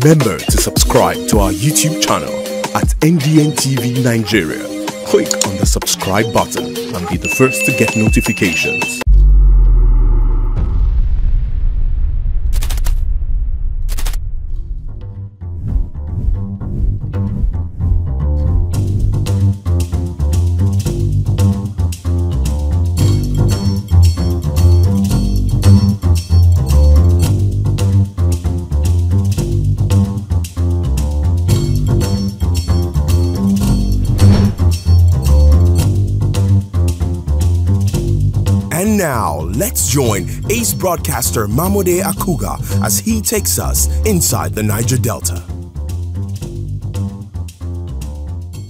Remember to subscribe to our YouTube channel at NDN TV Nigeria. Click on the subscribe button and be the first to get notifications. And now, let's join ace broadcaster MAMODE AKUGHA as he takes us inside the Niger Delta.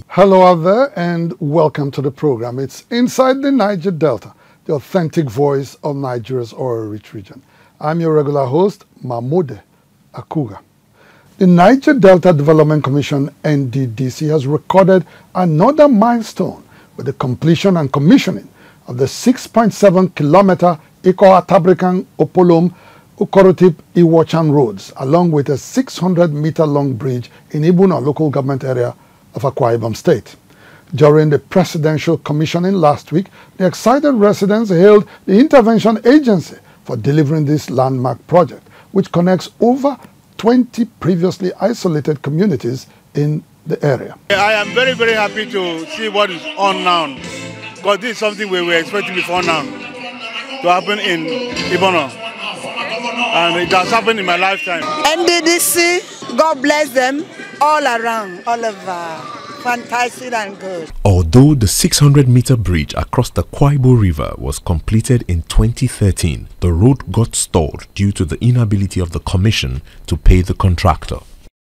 Hello out there and welcome to the program. It's Inside the Niger Delta, the authentic voice of Nigeria's oil-rich region. I'm your regular host, MAMODE AKUGHA. The Niger Delta Development Commission, NDDC, has recorded another milestone with the completion and commissioning of the 6.7-kilometer Ikoha-Tabrikan Opolom Ukorotip Iwochan roads, along with a 600-meter-long bridge in Ibuna local government area of Akwa Ibom State. During the presidential commissioning last week, the excited residents hailed the intervention agency for delivering this landmark project, which connects over 20 previously isolated communities in the area. I am very, very happy to see what is on now, because this is something we were expecting before now to happen in Ibono, and it has happened in my lifetime. NDDC, God bless them all around, all over, fantastic and good. Although the 600-meter bridge across the Kwaibo River was completed in 2013, the road got stalled due to the inability of the commission to pay the contractor.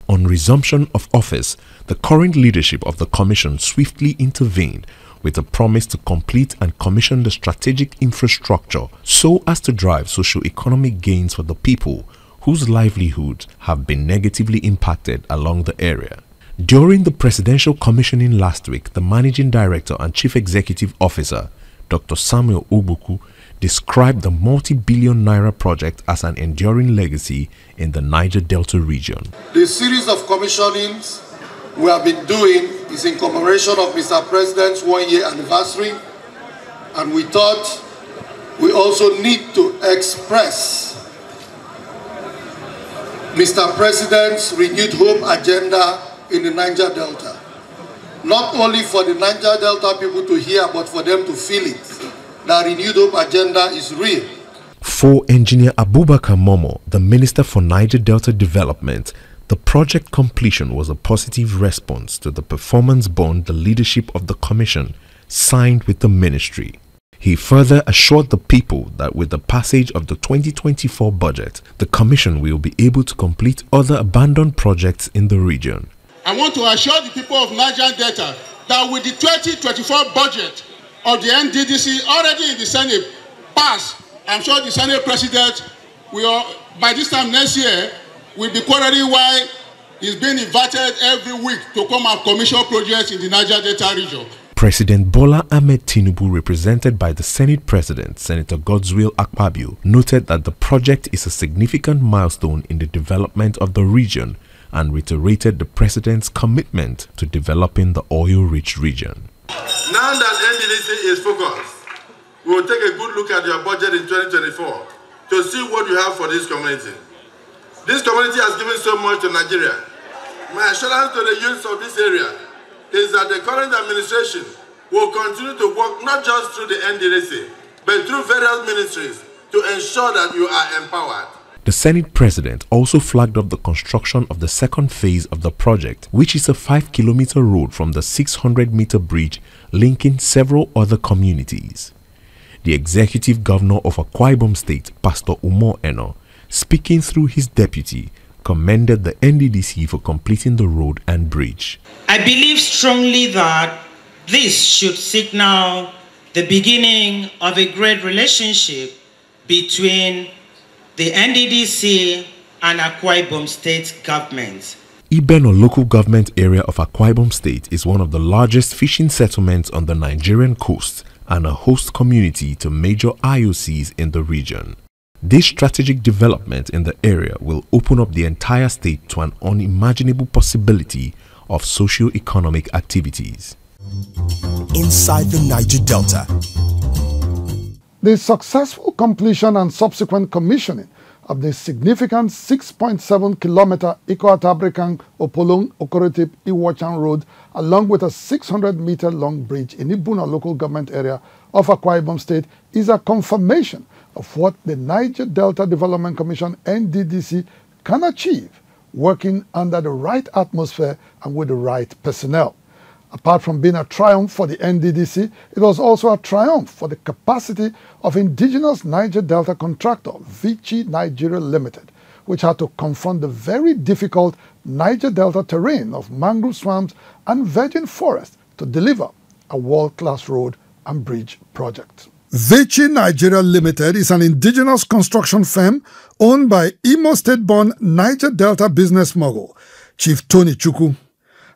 On resumption of office, the current leadership of the commission swiftly intervened with a promise to complete and commission the strategic infrastructure so as to drive socio-economic gains for the people whose livelihoods have been negatively impacted along the area. During the presidential commissioning last week, the Managing Director and Chief Executive Officer, Dr. Samuel Ogbuku, described the multi-billion naira project as an enduring legacy in the Niger Delta region. The series of commissionings we have been doing is in commemoration of Mr. President's one-year anniversary, and we thought we also need to express Mr. President's renewed hope agenda in the Niger Delta. Not only for the Niger Delta people to hear, but for them to feel it. The renewed hope agenda is real. For Engineer Abubakar Momo, the Minister for Niger Delta Development, the project completion was a positive response to the performance bond the leadership of the Commission signed with the Ministry. He further assured the people that with the passage of the 2024 budget, the Commission will be able to complete other abandoned projects in the region. I want to assure the people of Niger Delta that with the 2024 budget of the NDDC already in the Senate passed, I'm sure the Senate President will, by this time next year, will be querying why he's being invited every week to come and commission projects in the Niger Delta region. President Bola Ahmed Tinubu, represented by the Senate President, Senator Godswill Akpabio, noted that the project is a significant milestone in the development of the region and reiterated the President's commitment to developing the oil-rich region. Now that NDDC is focused, we will take a good look at your budget in 2024 to see what you have for this community. This community has given so much to Nigeria. My assurance to the youth of this area is that the current administration will continue to work not just through the NDDC, but through various ministries to ensure that you are empowered. The Senate President also flagged up the construction of the second phase of the project, which is a 5-kilometer road from the 600-meter bridge linking several other communities. The Executive Governor of Akwa Ibom State, Pastor Umar Eno, speaking through his deputy, commended the NDDC for completing the road and bridge. I believe strongly that this should signal the beginning of a great relationship between the NDDC and Akwa Ibom State government. Ibeno local government area of Akwa Ibom State is one of the largest fishing settlements on the Nigerian coast and a host community to major IOCs in the region. This strategic development in the area will open up the entire state to an unimaginable possibility of socio-economic activities. Inside the Niger Delta. The successful completion and subsequent commissioning of the significant 6.7-kilometer Iko-Atabrikan Opolong Okoretip Iwochan Road, along with a 600-meter-long bridge in Ibuna local government area of Akwa Ibom State, is a confirmation of what the Niger Delta Development Commission (NDDC) can achieve working under the right atmosphere and with the right personnel. Apart from being a triumph for the NDDC, it was also a triumph for the capacity of indigenous Niger Delta contractor Vichy Nigeria Limited, which had to confront the very difficult Niger Delta terrain of mangrove swamps and virgin forest to deliver a world-class road and bridge project. Vichy Nigeria Limited is an indigenous construction firm owned by Imo State-born Niger Delta business mogul, Chief Tony Chukwu.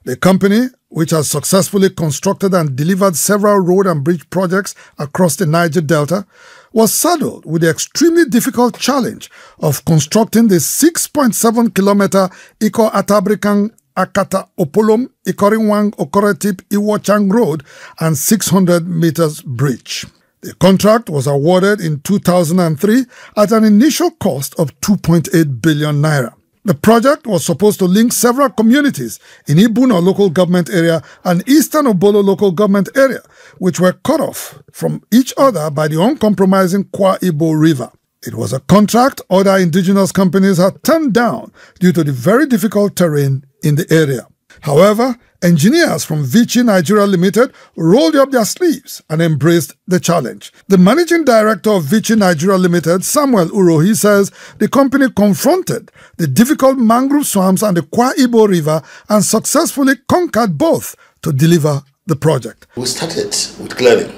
The company, which has successfully constructed and delivered several road and bridge projects across the Niger Delta, was saddled with the extremely difficult challenge of constructing the 6.7-kilometer Iko-Atabrikan Akata Opolom Ikorinwang Okoretip Iwochang Road and 600 meters bridge. The contract was awarded in 2003 at an initial cost of 2.8 billion naira. The project was supposed to link several communities in Ibuna local government area and Eastern Obolo local government area, which were cut off from each other by the uncompromising Kwa Ibo River. It was a contract other indigenous companies had turned down due to the very difficult terrain in the area. However, engineers from Vichy Nigeria Limited rolled up their sleeves and embraced the challenge. The managing director of Vichy Nigeria Limited, Samuel Urohi, says the company confronted the difficult mangrove swamps and the Kwa Ibo River and successfully conquered both to deliver the project. We started with clearing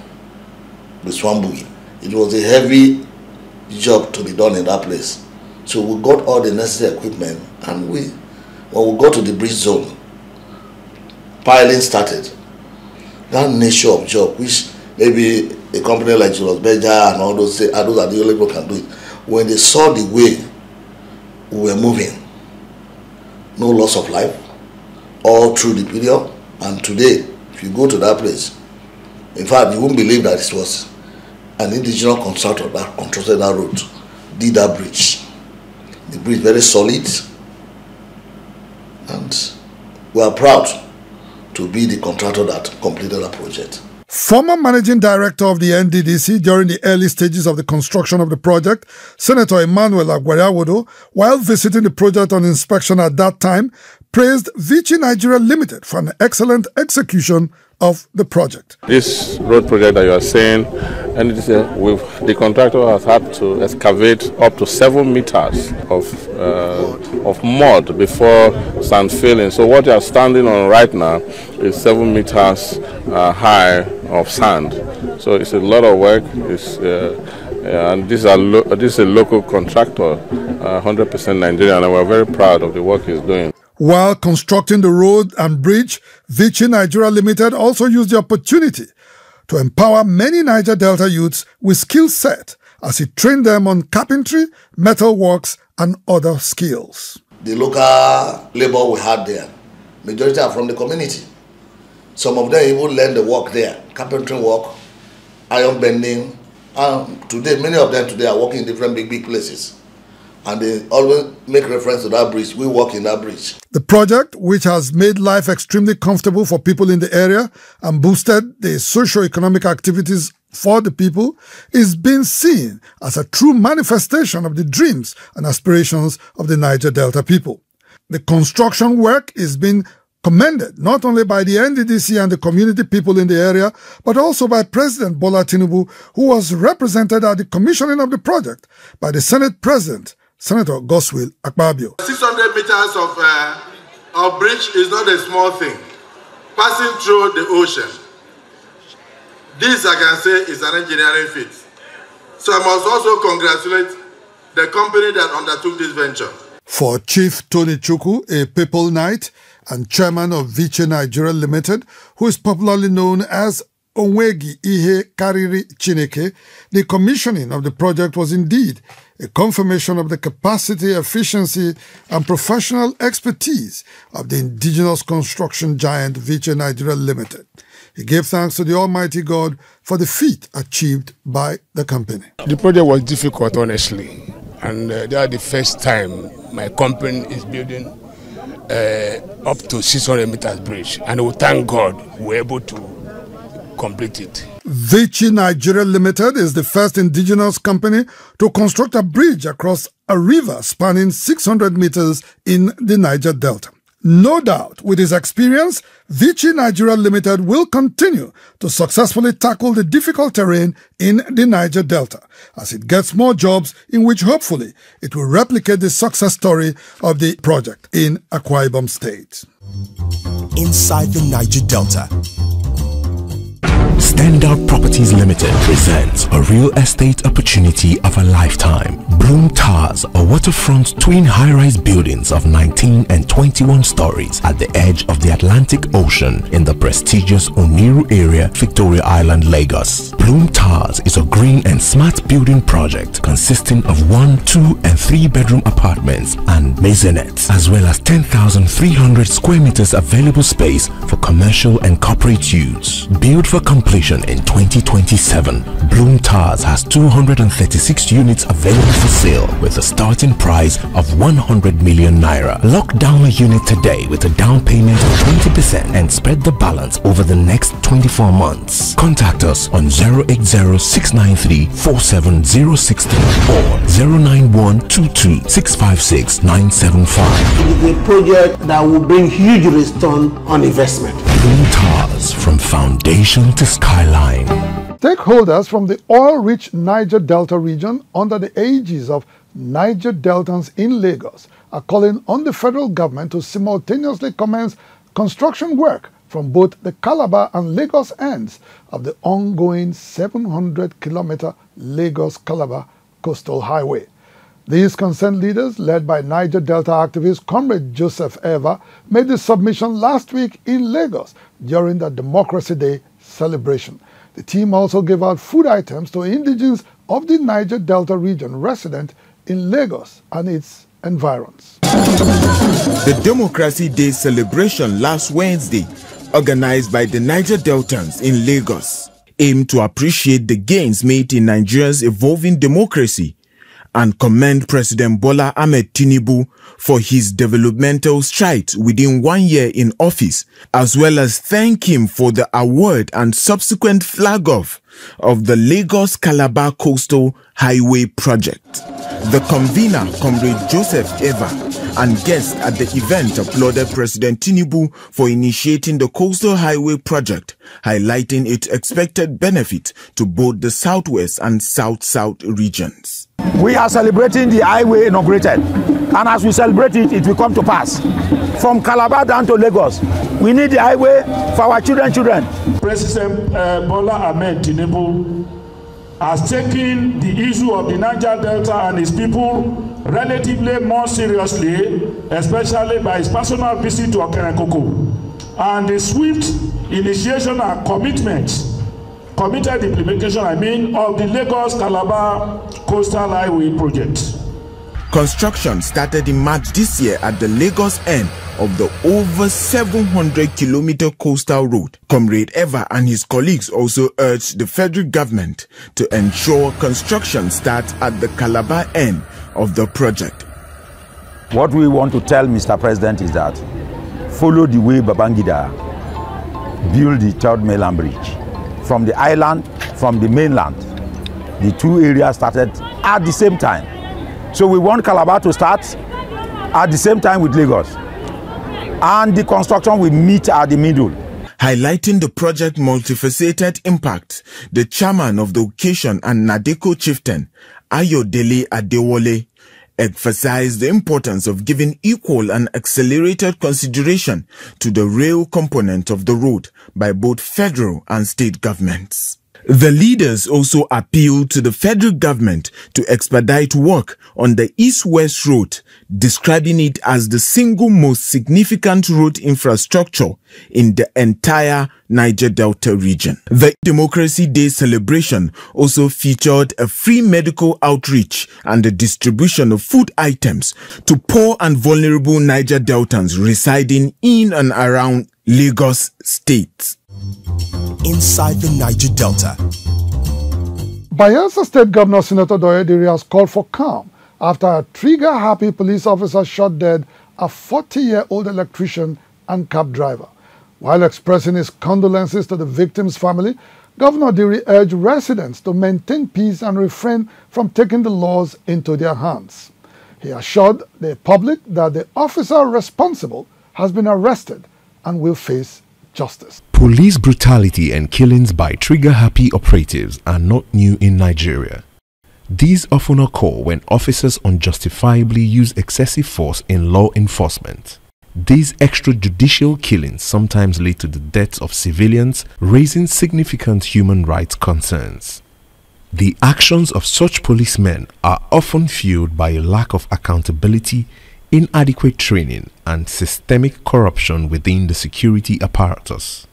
the swamp boogie. It was a heavy job to be done in that place. So we got all the necessary equipment, and when we got to the bridge zone, piling started. That nature of job, which maybe a company like Julius Berger and all those say, those are the only people can do it. When they saw the way we were moving, no loss of life, all through the period. And today, if you go to that place, in fact, you won't believe that it was an indigenous contractor that constructed that road, did that bridge. The bridge very solid, and we are proud to be the contractor that completed that project. Former managing director of the NDDC during the early stages of the construction of the project, Senator Emmanuel Agwariawodo, while visiting the project on inspection at that time, praised Vichy Nigeria Limited for an excellent execution of the project. This road project that you are saying, and the contractor has had to excavate up to 7 meters of mud before sand filling. So what you are standing on right now is 7 meters high of sand. So it's a lot of work. And this is a local contractor, 100% Nigerian, and we're very proud of the work he's doing. While constructing the road and bridge, Vichy Nigeria Limited also used the opportunity to empower many Niger Delta youths with skill set as it trained them on carpentry, metalworks, and other skills. The local labor we had there, majority are from the community. Some of them even learned the work there, carpentry work, iron bending, and today, many of them today are working in different big places. And they always make reference to that bridge. We work in that bridge. The project, which has made life extremely comfortable for people in the area and boosted the socio-economic activities for the people, is being seen as a true manifestation of the dreams and aspirations of the Niger Delta people. The construction work is being commended not only by the NDDC and the community people in the area, but also by President Bola Tinubu, who was represented at the commissioning of the project by the Senate President, Senator Goswill Akpabio. 600 meters of bridge is not a small thing, passing through the ocean. This, I can say, is an engineering feat. So I must also congratulate the company that undertook this venture. For Chief Tony Chukwu, a People Knight and chairman of Vichy Nigeria Limited, who is popularly known as Onwegi Ihe Kariri Chineke, the commissioning of the project was indeed a confirmation of the capacity, efficiency, and professional expertise of the indigenous construction giant Vici Nigeria Limited. He gave thanks to the Almighty God for the feat achieved by the company. The project was difficult, honestly, and that is the first time my company is building up to 600 meters bridge, and we thank God we were able to complete it. Vici Nigeria Limited is the first indigenous company to construct a bridge across a river spanning 600 meters in the Niger Delta. No doubt, with his experience, Vici Nigeria Limited will continue to successfully tackle the difficult terrain in the Niger Delta as it gets more jobs in which hopefully it will replicate the success story of the project in Akwa Ibom State. Inside the Niger Delta. Standout Properties Limited presents a real estate opportunity of a lifetime. Bloom Towers are waterfront twin high-rise buildings of 19 and 21 stories at the edge of the Atlantic Ocean in the prestigious Oniru area, Victoria Island, Lagos. Bloom Towers is a green and smart building project consisting of 1, 2 and 3 bedroom apartments and maisonettes, as well as 10,300 square meters available space for commercial and corporate use. Built for completion in 2027, Bloom Towers has 236 units available for sale with a starting price of 100 million naira. Lock down a unit today with a down payment of 20% and spread the balance over the next 24 months. Contact us on 080-693-47063 or 09122-656-975. It is a project that will bring huge return on investment. Bloom Towers, from foundation to skyline. Stakeholders from the oil-rich Niger Delta region under the aegis of Niger Deltans in Lagos are calling on the federal government to simultaneously commence construction work from both the Calabar and Lagos ends of the ongoing 700-kilometer Lagos-Calabar coastal highway. These concerned leaders, led by Niger Delta activist Comrade Joseph Eva, made the submission last week in Lagos during the Democracy Day celebration. The team also gave out food items to indigents of the Niger Delta region resident in Lagos and its environs. The Democracy Day celebration last Wednesday, organized by the Niger Deltans in Lagos, aimed to appreciate the gains made in Nigeria's evolving democracy and commend President Bola Ahmed Tinubu for his developmental strides within 1 year in office, as well as thank him for the award and subsequent flag-off of the Lagos-Calabar Coastal Highway project. The convener, Comrade Joseph Eva, and guests at the event applauded President Tinubu for initiating the Coastal Highway project, highlighting its expected benefit to both the Southwest and South-South regions. We are celebrating the highway inaugurated, and as we celebrate it, it will come to pass. From Calabar down to Lagos, we need the highway for our children. President Bola Ahmed Tinubu has taken the issue of the Niger Delta and its people relatively more seriously, especially by his personal visit to Okerekoko, and the swift initiation and committed implementation, of the Lagos-Calabar Coastal Highway project. Construction started in March this year at the Lagos end of the over 700-kilometer coastal road. Comrade Eva and his colleagues also urged the federal government to ensure construction starts at the Calabar end of the project. What we want to tell Mr. President is that follow the way Babangida built the third mainland bridge. From the island, from the mainland, the two areas started at the same time. So we want Calabar to start at the same time with Lagos, and the construction will meet at the middle. Highlighting the project's multifaceted impact, the chairman of the occasion and Nadeko chieftain, Ayodele Adewole, emphasized the importance of giving equal and accelerated consideration to the rail component of the road by both federal and state governments. The leaders also appealed to the federal government to expedite work on the East-West Road, describing it as the single most significant road infrastructure in the entire Niger Delta region. The Democracy Day celebration also featured a free medical outreach and the distribution of food items to poor and vulnerable Niger Deltans residing in and around Lagos State. Inside the Niger Delta. Bayelsa State Governor Senator Doyediri has called for calm after a trigger-happy police officer shot dead a 40-year-old electrician and cab driver. While expressing his condolences to the victim's family, Governor Diri urged residents to maintain peace and refrain from taking the laws into their hands. He assured the public that the officer responsible has been arrested and will face justice. Police brutality and killings by trigger-happy operatives are not new in Nigeria. These often occur when officers unjustifiably use excessive force in law enforcement. These extrajudicial killings sometimes lead to the deaths of civilians, raising significant human rights concerns. The actions of such policemen are often fueled by a lack of accountability, inadequate training, and systemic corruption within the security apparatus.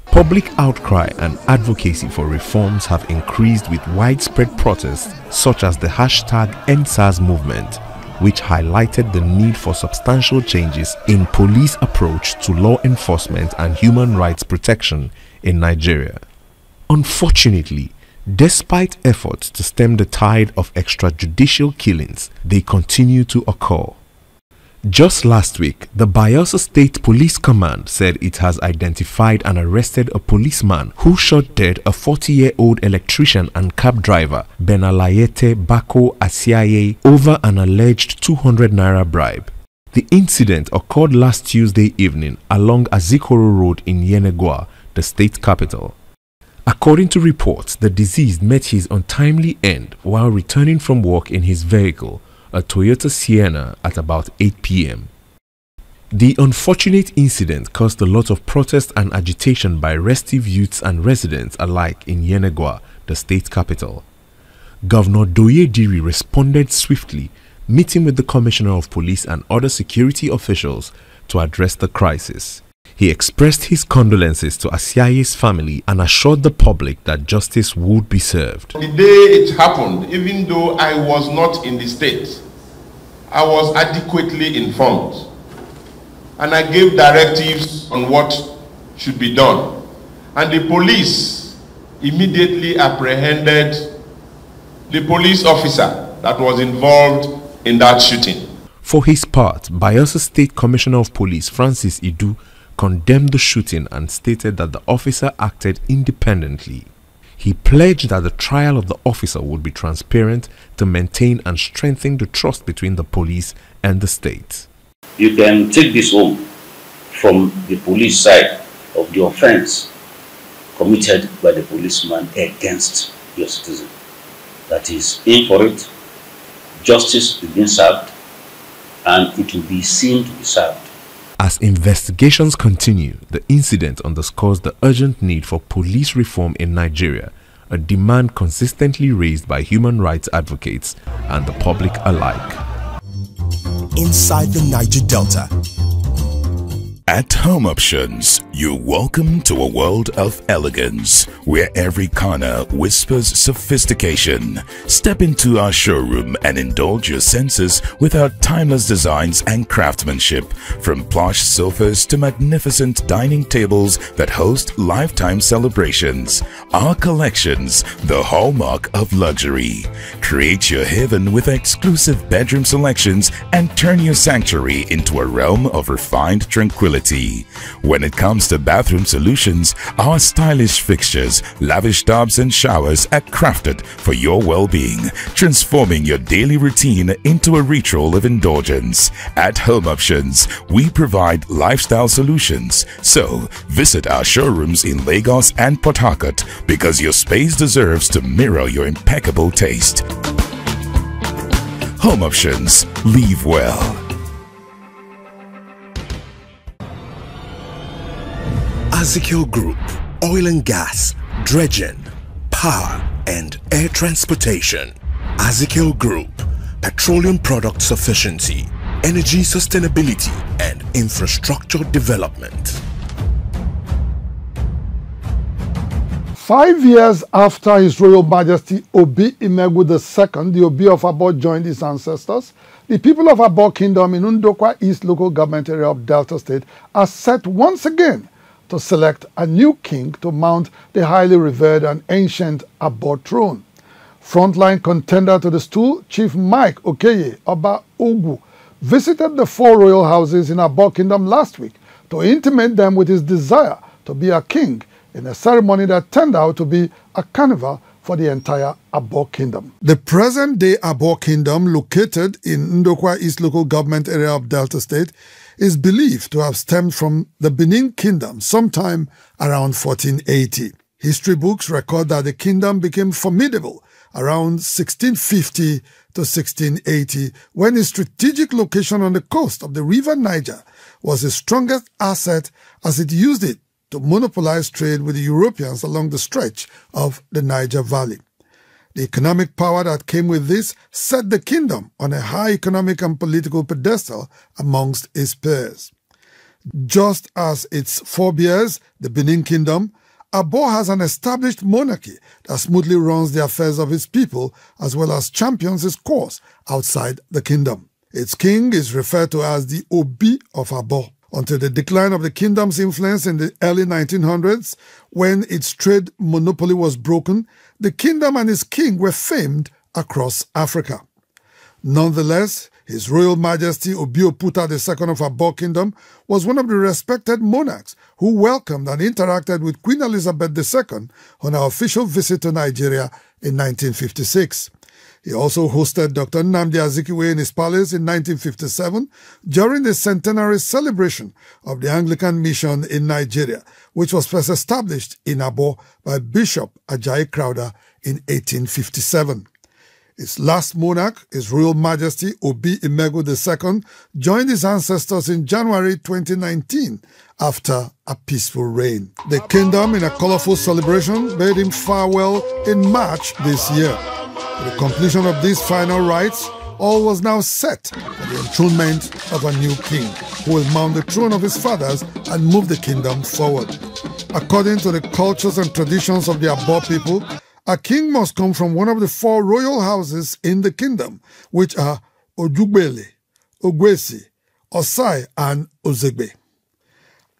Public outcry and advocacy for reforms have increased with widespread protests such as the #EndSARS movement, which highlighted the need for substantial changes in police approach to law enforcement and human rights protection in Nigeria. Unfortunately, despite efforts to stem the tide of extrajudicial killings, they continue to occur. Just last week, the Bayelsa State Police Command said it has identified and arrested a policeman who shot dead a 40-year-old electrician and cab driver, Benalayete Bako Asiaye, over an alleged 200 naira bribe. The incident occurred last Tuesday evening along Azikoro Road in Yenegua, the state capital. According to reports, the deceased met his untimely end while returning from work in his vehicle, a Toyota Sienna, at about 8 p.m. The unfortunate incident caused a lot of protest and agitation by restive youths and residents alike in Yenegua, the state capital. Governor Doyediri responded swiftly, meeting with the Commissioner of Police and other security officials to address the crisis. He expressed his condolences to Asiaye's family and assured the public that justice would be served. The day it happened, even though I was not in the state, I was adequately informed and I gave directives on what should be done. And the police immediately apprehended the police officer that was involved in that shooting. For his part, Bayelsa State Commissioner of Police Francis Idu condemned the shooting and stated that the officer acted independently. He pledged that the trial of the officer would be transparent to maintain and strengthen the trust between the police and the state. You can take this home from the police side of the offense committed by the policeman against your citizen. That is, in for it, justice is being served, and it will be seen to be served. As investigations continue, the incident underscores the urgent need for police reform in Nigeria, a demand consistently raised by human rights advocates and the public alike. Inside the Niger Delta. At Home Options, you're welcome to a world of elegance, where every corner whispers sophistication. Step into our showroom and indulge your senses with our timeless designs and craftsmanship, from plush sofas to magnificent dining tables that host lifetime celebrations. Our collections, the hallmark of luxury. Create your haven with exclusive bedroom selections and turn your sanctuary into a realm of refined tranquility. When it comes to bathroom solutions, our stylish fixtures, lavish tubs and showers are crafted for your well-being, transforming your daily routine into a ritual of indulgence. At Home Options, we provide lifestyle solutions. So, visit our showrooms in Lagos and Port Harcourt, because your space deserves to mirror your impeccable taste. Home Options. Live well. Ezekiel Group, oil and gas, dredging, power and air transportation, Azikiel Group, petroleum product sufficiency, energy sustainability, and infrastructure development. 5 years after His Royal Majesty Obi Imegu II, the Obi of Abo, joined his ancestors, the people of Abo Kingdom in Ndokwa East local government area of Delta State are set once again to select a new king to mount the highly revered and ancient Abo throne. Frontline contender to the stool, Chief Mike Okeye Oba Ogu, visited the 4 royal houses in Abo Kingdom last week to intimate them with his desire to be a king in a ceremony that turned out to be a carnival for the entire Abo Kingdom. The present-day Abo Kingdom, located in Ndokwa East local government area of Delta State, is believed to have stemmed from the Benin Kingdom sometime around 1480. History books record that the kingdom became formidable around 1650 to 1680, when its strategic location on the coast of the river Niger was its strongest asset, as it used it to monopolize trade with the Europeans along the stretch of the Niger Valley. The economic power that came with this set the kingdom on a high economic and political pedestal amongst its peers. Just as its forebears, the Benin Kingdom, Abo has an established monarchy that smoothly runs the affairs of its people as well as champions its cause outside the kingdom. Its king is referred to as the Obi of Abo. Until the decline of the kingdom's influence in the early 1900s, when its trade monopoly was broken, the kingdom and its king were famed across Africa. Nonetheless, His Royal Majesty Obi Oputa II of Abo Kingdom was one of the respected monarchs who welcomed and interacted with Queen Elizabeth II on her official visit to Nigeria in 1956. He also hosted Dr. Nnamdi Azikiwe in his palace in 1957 during the centenary celebration of the Anglican Mission in Nigeria, which was first established in Abo by Bishop Ajayi Crowther in 1857. Its last monarch, His Royal Majesty Obi Imegu II, joined his ancestors in January 2019 after a peaceful reign. The kingdom, in a colorful celebration, bade him farewell in March this year. With the completion of these final rites, all was now set for the enthronement of a new king, who will mount the throne of his fathers and move the kingdom forward. According to the cultures and traditions of the Abo people, a king must come from one of the 4 royal houses in the kingdom, which are Ojugbele, Ogwesi, Osai, and Ozegbe.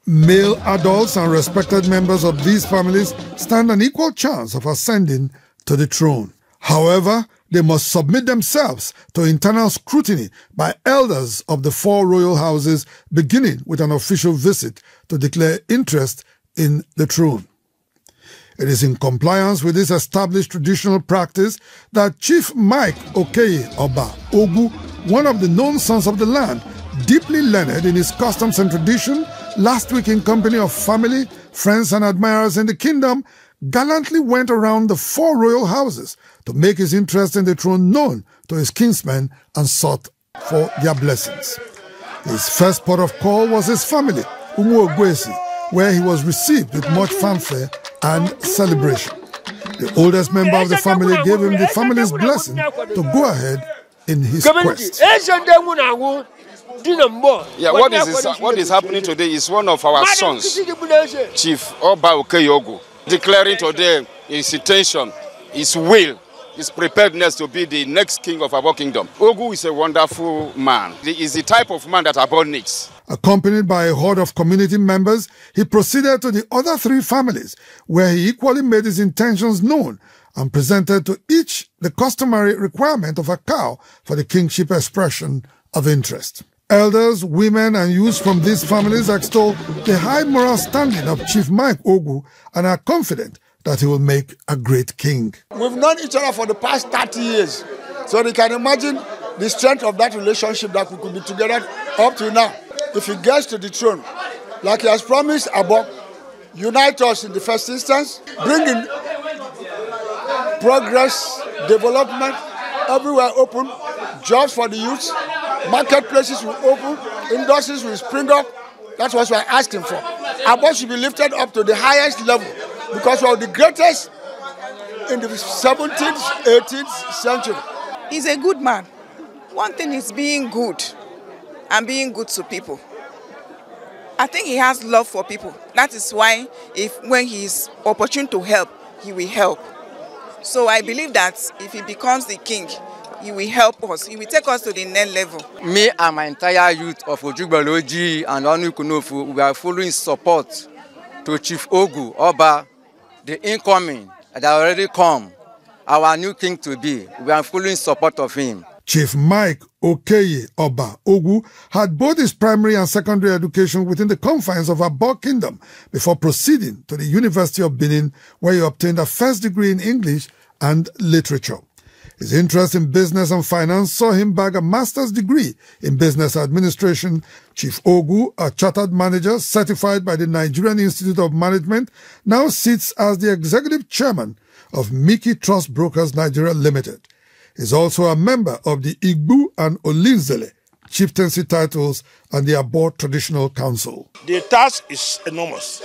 Male adults and respected members of these families stand an equal chance of ascending to the throne. However, they must submit themselves to internal scrutiny by elders of the 4 royal houses, beginning with an official visit to declare interest in the throne. It is in compliance with this established traditional practice that Chief Mike Okeye Oba Ogu, one of the known sons of the land, deeply learned in his customs and tradition, last week in company of family, friends and admirers in the kingdom, gallantly went around the 4 royal houses to make his interest in the throne known to his kinsmen and sought for their blessings. His first port of call was his family, Umu Ogwesi, where he was received with much fanfare and celebration. The oldest member of the family gave him the family's blessing to go ahead in his quest. Yeah, what is happening today is one of our sons, Chief Oba Okeyogu, declaring today his intention, his will, his preparedness to be the next king of Abo Kingdom. Ogu is a wonderful man. He is the type of man that Abo needs. Accompanied by a horde of community members, he proceeded to the other 3 families, where he equally made his intentions known and presented to each the customary requirement of a cow for the kingship expression of interest. Elders, women, and youths from these families extol the high moral standing of Chief Mike Ogu and are confident that he will make a great king. We've known each other for the past 30 years, so you can imagine the strength of that relationship that we could be together up to now. If he gets to the throne, like he has promised Abo, unite us in the first instance, bring in progress, development, everywhere open, jobs for the youth, marketplaces will open, industries will spring up. That's what we're asking for. Abo should be lifted up to the highest level because we are the greatest in the 17th, 18th century. He's a good man. One thing is being good and being good to people. I think he has love for people. That is why when he is opportune to help, he will help. So I believe that if he becomes the king, he will help us. He will take us to the next level. Me and my entire youth of Ojugbaloji and Onukunofu, we are following support to Chief Ogu Oba, the incoming that already come, our new king to be. We are following support of him. Chief Mike Okeye Oba Ogu had both his primary and secondary education within the confines of Abo Kingdom before proceeding to the University of Benin, where he obtained a first degree in English and literature. His interest in business and finance saw him bag a master's degree in business administration. Chief Ogu, a chartered manager certified by the Nigerian Institute of Management, now sits as the executive chairman of Mickey Trust Brokers Nigeria Limited. He is also a member of the Igbu and Olinzele chieftaincy titles and the Abo Traditional Council. The task is enormous,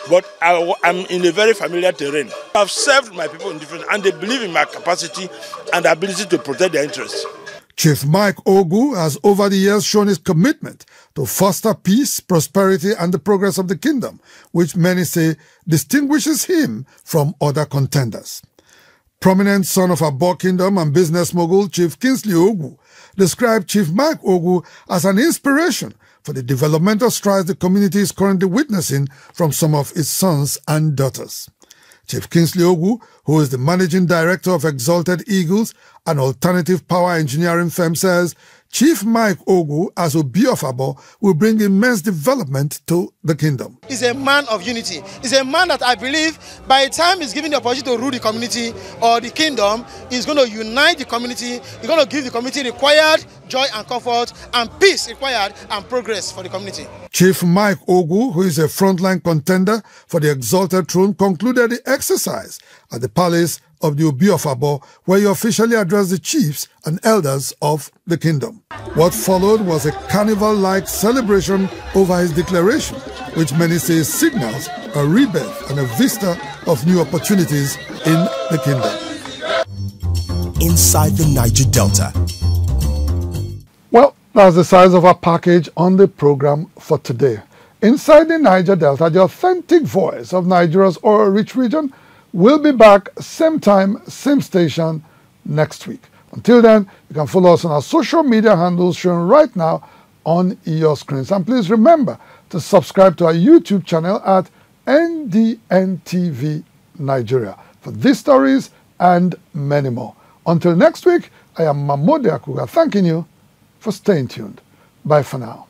but I'm in a very familiar terrain. I've served my people in different, and they believe in my capacity and ability to protect their interests. Chief Mike Ogu has over the years shown his commitment to foster peace, prosperity, and the progress of the kingdom, which many say distinguishes him from other contenders. Prominent son of Abo Kingdom and business mogul Chief Kingsley Ogu described Chief Mike Ogu as an inspiration for the developmental strides the community is currently witnessing from some of its sons and daughters. Chief Kingsley Ogu, who is the managing director of Exalted Eagles, an alternative power engineering firm, says Chief Mike Ogu, as Obi of Abo, will bring immense development to the kingdom. He's a man of unity. He's a man that I believe by the time he's given the opportunity to rule the community or the kingdom, he's going to unite the community. He's going to give the community required joy and comfort and peace required and progress for the community. Chief Mike Ogu, who is a frontline contender for the exalted throne, concluded the exercise at the palace of the Obi of Abo, where he officially addressed the chiefs and elders of the kingdom. What followed was a carnival-like celebration over his declaration, which many say signals a rebirth and a vista of new opportunities in the kingdom. Inside the Niger Delta. Well, that's the size of our package on the program for today. Inside the Niger Delta, the authentic voice of Nigeria's oil-rich region, we'll be back same time, same station next week. Until then, you can follow us on our social media handles shown right now on your screens. And please remember to subscribe to our YouTube channel at NDNTV Nigeria for these stories and many more. Until next week, I am MAMODE AKUGHA thanking you for staying tuned. Bye for now.